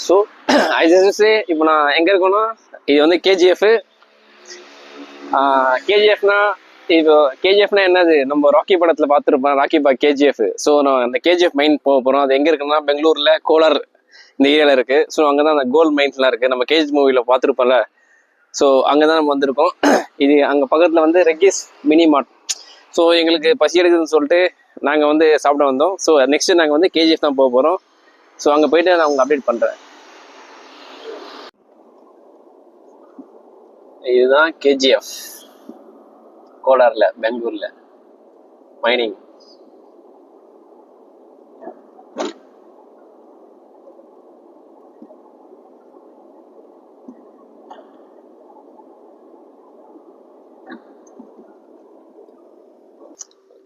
So I just say இப்போ நான் எங்கே இருக்கேன்னா இது வந்து கேஜிஎஃப். கேஜிஎஃப்னா இப்போ கேஜிஎஃப்னா என்னது, நம்ம ராக்கி படத்தில் பார்த்துருப்போம், ராக்கி பா கேஜிஎஃப். ஸோ நான் அந்த கேஜிஎஃப் மைன் போக போகிறோம். அது எங்கே இருக்குன்னா பெங்களூரில் கோலார் இந்த ஏரியாவில் இருக்குது. ஸோ அங்கே தான் அந்த கோல்டு மைன்ஸ்லாம் இருக்குது. நம்ம கேஜ் மூவியில் பார்த்துருப்போம்ல. ஸோ அங்கே தான் நம்ம வந்திருக்கோம். இது அங்கே பக்கத்தில் வந்து ரெக்கிஸ் மினி மார்ட். ஸோ எங்களுக்கு பசி எடுக்குதுன்னு சொல்லிட்டு நாங்கள் வந்து சாப்பிட வந்தோம். ஸோ நெக்ஸ்ட்டு நாங்கள் வந்து கேஜிஎஃப் தான் போக போகிறோம். ஸோ அங்கே போயிட்டு நான் உங்களுக்கு அப்டேட் பண்ணுறேன். இதுதான் கேஜிஎஃப், கோலாரில் பெங்களூரில் மைனிங்.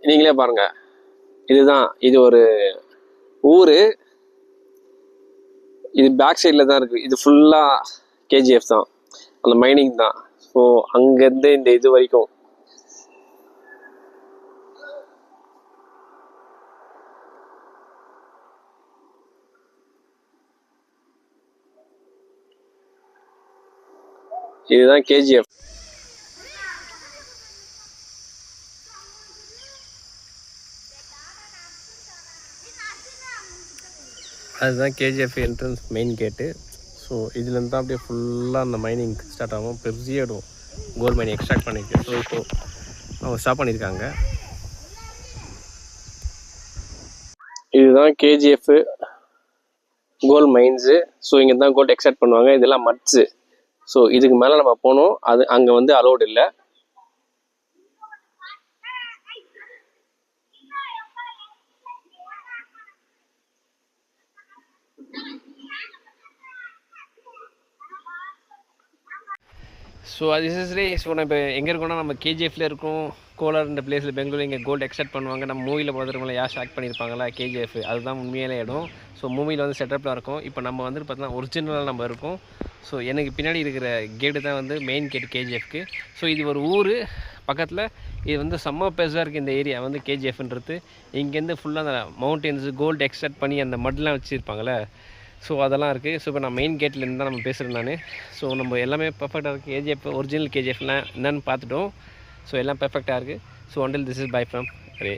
நீங்களே பாருங்க, இதுதான், இது ஒரு ஊரு. இது பேக் சைடில் தான் இருக்கு. இது ஃபுல்லா கேஜிஎஃப் தான், அந்த மைனிங் தான். ஸோ அங்கேருந்து இந்த இது வரைக்கும் இதுதான் கேஜிஎஃப். அதுதான் கேஜிஎஃப் என்ட்ரன்ஸ் மெயின் கேட்டு. ஸோ இதுலேருந்து தான் அப்படியே ஃபுல்லாக அந்த மைனிங் ஸ்டார்ட் ஆகும். பெரிய இடம் கோல்டு மைனிங் எக்ஸ்ட்ராக்ட் பண்ணியிருக்கு. ஸோ இப்போ அவங்க ஸ்டாப் பண்ணியிருக்காங்க. இதுதான் கேஜிஎஃப் கோல்டு மைன்ஸு. ஸோ இங்கே தான் கோல்டு எக்ஸ்ட்ராக்ட் பண்ணுவாங்க. இதெல்லாம் மட்ஸு. ஸோ இதுக்கு மேலே நம்ம போனோம், அது அங்கே வந்து அலோடு இல்லை. ஸோ அது சரி. ஸோ நான் இப்போ எங்கே இருக்கோம்னா நம்ம கேஜிஎஃப்ல இருக்கோம். கோலார் இந்த பிளேஸில் பெங்களூர். இங்கே கோல்டு எக்ஸ்ட்ராக்ட் பண்ணுவாங்க. நம்ம மூவியில் பார்த்துருக்கோம்ல, யார் ஷாக் பண்ணியிருப்பாங்களா கேஜிஎஃப், அதுதான் உண்மையிலே இடம். ஸோ மூவியில் வந்து செட்டப்பில் இருக்கும். இப்போ நம்ம வந்து பார்த்தீங்கன்னா ஒரிஜினலாக நம்ம இருக்கோம். ஸோ எனக்கு பின்னாடி இருக்கிற கேட்டு தான் வந்து மெயின் கேட் கேஜிஎஃப்க்கு. ஸோ இது ஒரு ஊர் பக்கத்தில். இது வந்து செம்ம பெருசாக இருக்குது இந்த ஏரியா வந்து கேஜிஎஃப்ன்றது. இங்கேருந்து ஃபுல்லாக அந்த மவுண்டென்ஸு கோல்டு எக்ஸ்ட்ராக்ட் பண்ணி அந்த மட்லாம் வச்சுருப்பாங்களே, ஸோ அதெல்லாம் இருக்குது. ஸோ இப்போ நான் மெயின் கேட்லேருந்து தான் நம்ம பேசுகிறேன் நான். ஸோ நம்ம எல்லாமே பர்ஃபெக்டாக இருக்குது. கேஜிஎஃப் ஒரிஜினல் கேஜிஎஃப்லாம் என்னென்னு பார்த்துட்டோம். ஸோ எல்லாம் பர்ஃபெக்டாக இருக்குது. So until this is bye from ray.